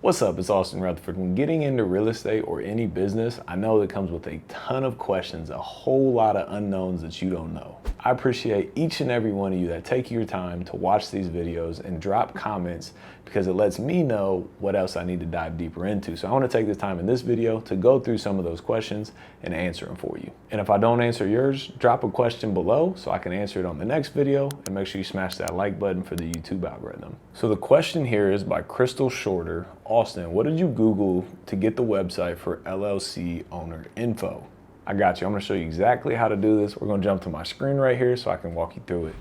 What's up, it's Austin Rutherford. When getting into real estate or any business, I know it comes with a ton of questions, a whole lot of unknowns that you don't know. I appreciate each and every one of you that take your time to watch these videos and drop comments because it lets me know what else I need to dive deeper into. So I want to take this time in this video to go through some of those questions and answer them for you. And if I don't answer yours, drop a question below so I can answer it on the next video, and make sure you smash that like button for the YouTube algorithm. So the question here is by Crystal Shorter. Austin, what did you Google to get the website for LLC owner info? I got you. I'm going to show you exactly how to do this. We're going to jump to my screen right here so I can walk you through it.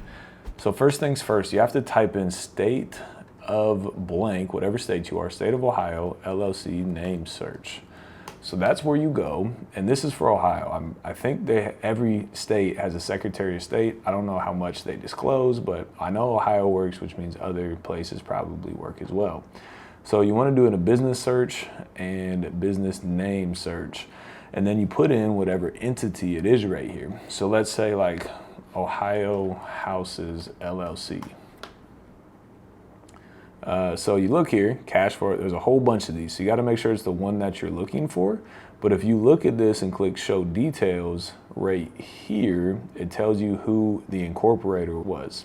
So first things first, you have to type in state of blank, whatever state you are, state of Ohio, LLC name search. So that's where you go, and this is for Ohio. I think every state has a Secretary of State. I don't know how much they disclose, but I know Ohio works, which means other places probably work as well. So you want to do in a business search and business name search, and then you put in whatever entity it is right here. So let's say like Ohio Houses LLC. So you look here, cash for it, there's a whole bunch of these. So you got to make sure it's the one that you're looking for. But if you look at this and click show details right here, it tells you who the incorporator was.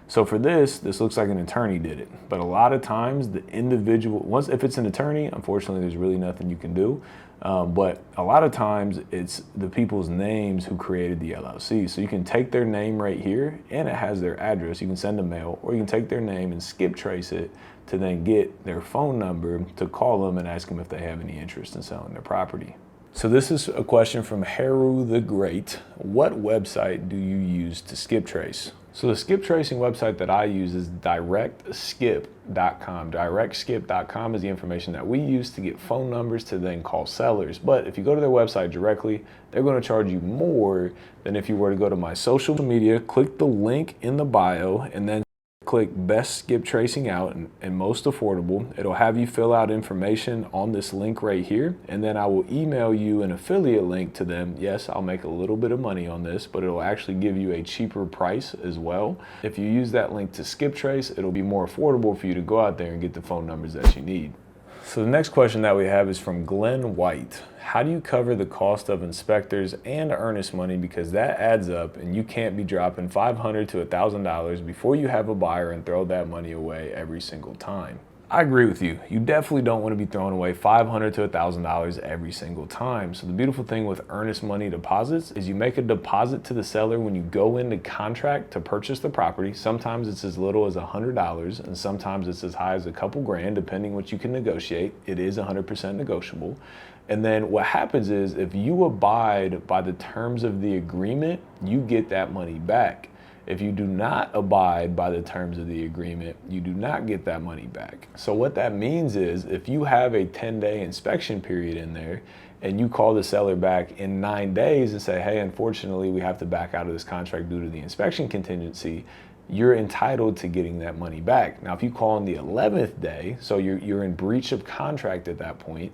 So for this looks like an attorney did it. But a lot of times the individual, if it's an attorney, unfortunately, there's really nothing you can do. But a lot of times it's the people's names who created the LLC. So you can take their name right here and it has their address. You can send a mail, or you can take their name and skip trace it to then get their phone number to call them and ask them if they have any interest in selling their property. So this is a question from Haru the Great. What website do you use to skip trace? So the skip tracing website that I use is directskip.com. Directskip.com is the information that we use to get phone numbers to then call sellers. But if you go to their website directly, they're going to charge you more than if you were to go to my social media, click the link in the bio, and then click best skip tracing out and most affordable. It'll have you fill out information on this link right here, and then I will email you an affiliate link to them. Yes, I'll make a little bit of money on this, but it'll actually give you a cheaper price as well. If you use that link to skip trace, it'll be more affordable for you to go out there and get the phone numbers that you need. So the next question that we have is from Glenn White. How do you cover the cost of inspectors and earnest money, because that adds up and you can't be dropping $500 to $1,000 before you have a buyer and throw that money away every single time? I agree with you. You definitely don't want to be throwing away $500 to $1,000 every single time. So the beautiful thing with earnest money deposits is you make a deposit to the seller when you go into contract to purchase the property. Sometimes it's as little as $100 and sometimes it's as high as a couple grand, depending what you can negotiate. It is 100% negotiable. And then what happens is if you abide by the terms of the agreement, you get that money back. If you do not abide by the terms of the agreement, you do not get that money back. So what that means is if you have a 10-day inspection period in there and you call the seller back in 9 days and say, hey, unfortunately, we have to back out of this contract due to the inspection contingency, you're entitled to getting that money back. Now, if you call on the 11th day, so you're in breach of contract at that point,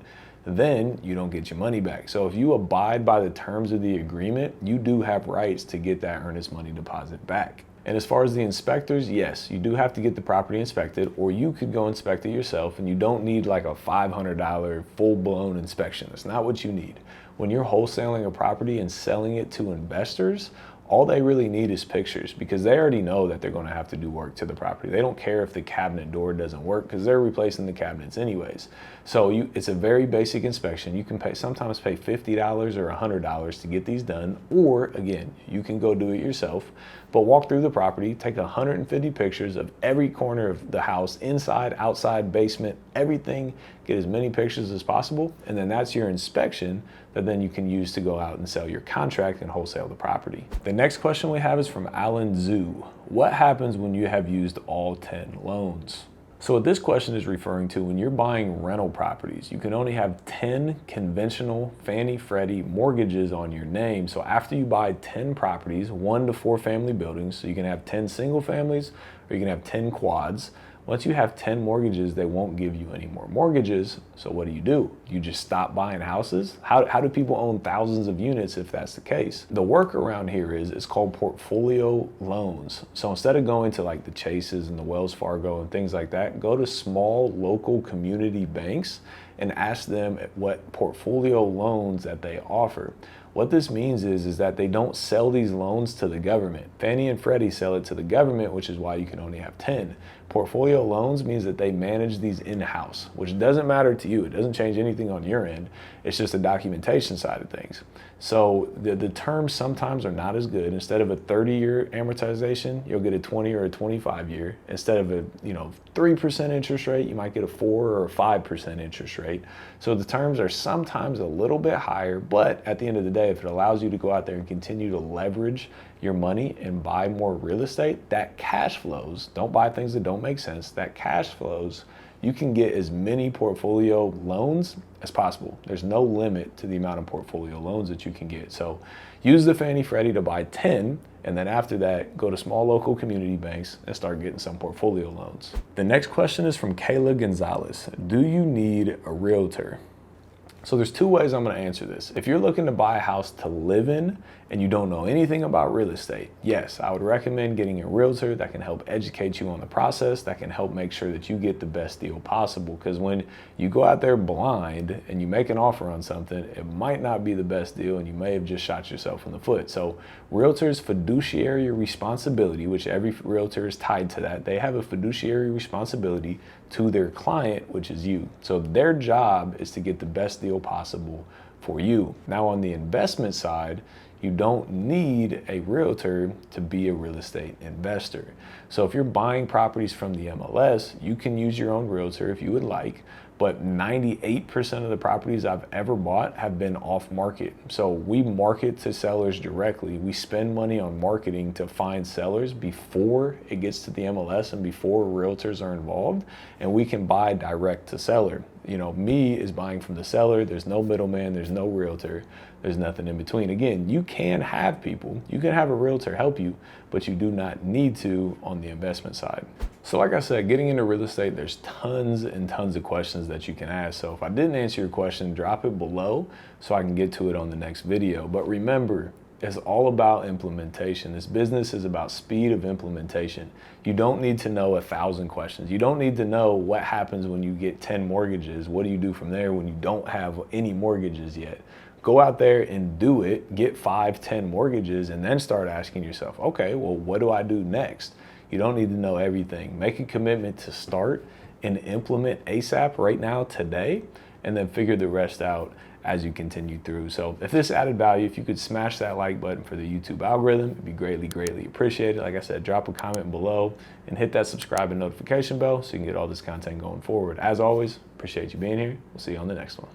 then you don't get your money back. So if you abide by the terms of the agreement, you do have rights to get that earnest money deposit back. And as far as the inspectors, yes, you do have to get the property inspected, or you could go inspect it yourself, and you don't need like a $500 full-blown inspection. That's not what you need. When you're wholesaling a property and selling it to investors, all they really need is pictures, because they already know that they're going to have to do work to the property. They don't care if the cabinet door doesn't work because they're replacing the cabinets anyways. So it's a very basic inspection. You can sometimes pay $50 or $100 to get these done, or again, you can go do it yourself. But walk through the property, take 150 pictures of every corner of the house, inside, outside, basement, everything. Get as many pictures as possible, and then that's your inspection that then you can use to go out and sell your contract and wholesale the property. The next question we have is from Alan Zhu. What happens when you have used all 10 loans? So what this question is referring to, when you're buying rental properties, you can only have 10 conventional Fannie Freddie mortgages on your name. So after you buy 10 properties, 1 to 4 family buildings, so you can have 10 single families or you can have 10 quads. Once you have 10 mortgages, they won't give you any more mortgages. So what do? You just stop buying houses? How do people own thousands of units if that's the case? The workaround here is it's called portfolio loans. So instead of going to like the Chases and the Wells Fargo and things like that, go to small local community banks and ask them what portfolio loans that they offer. What this means is that they don't sell these loans to the government. Fannie and Freddie sell it to the government, which is why you can only have 10. Portfolio loans means that they manage these in-house, which doesn't matter to you. It doesn't change anything on your end. It's just the documentation side of things. So the terms sometimes are not as good. Instead of a 30-year amortization, you'll get a 20 or a 25-year. Instead of a 3% interest rate, you might get a 4 or a 5% interest rate. So the terms are sometimes a little bit higher, but at the end of the day, if it allows you to go out there and continue to leverage your money and buy more real estate, that cash flows, don't buy things that don't make sense, that cash flows, you can get as many portfolio loans as possible. There's no limit to the amount of portfolio loans that you can get. So use the Fannie Freddie to buy 10, and then after that, go to small local community banks and start getting some portfolio loans. The next question is from Kayla Gonzalez. Do you need a realtor? So there's two ways I'm gonna answer this. If you're looking to buy a house to live in and you don't know anything about real estate, yes, I would recommend getting a realtor that can help educate you on the process, that can help make sure that you get the best deal possible. Because when you go out there blind and you make an offer on something, it might not be the best deal and you may have just shot yourself in the foot. So realtors' fiduciary responsibility, which every realtor is tied to that, they have a fiduciary responsibility to their client, which is you. So their job is to get the best deal possible for you. Now on the investment side, you don't need a realtor to be a real estate investor. So if you're buying properties from the MLS, you can use your own realtor if you would like, but 98% of the properties I've ever bought have been off market. So we market to sellers directly. We spend money on marketing to find sellers before it gets to the MLS and before realtors are involved, and we can buy direct to seller. Me is buying from the seller. There's no middleman, there's no realtor, there's nothing in between. Again, you can have people, you can have a realtor help you, but you do not need to on the investment side. So like I said, getting into real estate, there's tons and tons of questions that you can ask. So if I didn't answer your question, drop it below so I can get to it on the next video. But remember, it's all about implementation. This business is about speed of implementation. You don't need to know 1,000 questions. You don't need to know what happens when you get 10 mortgages. What do you do from there when you don't have any mortgages yet? Go out there and do it, get 5, 10 mortgages, and then start asking yourself, okay, well, what do I do next? You don't need to know everything. Make a commitment to start and implement ASAP right now, today, and then figure the rest out as you continue through. So if this added value, if you could smash that like button for the YouTube algorithm, it'd be greatly, greatly appreciated. Like I said, drop a comment below and hit that subscribe and notification bell so you can get all this content going forward. As always, appreciate you being here. We'll see you on the next one.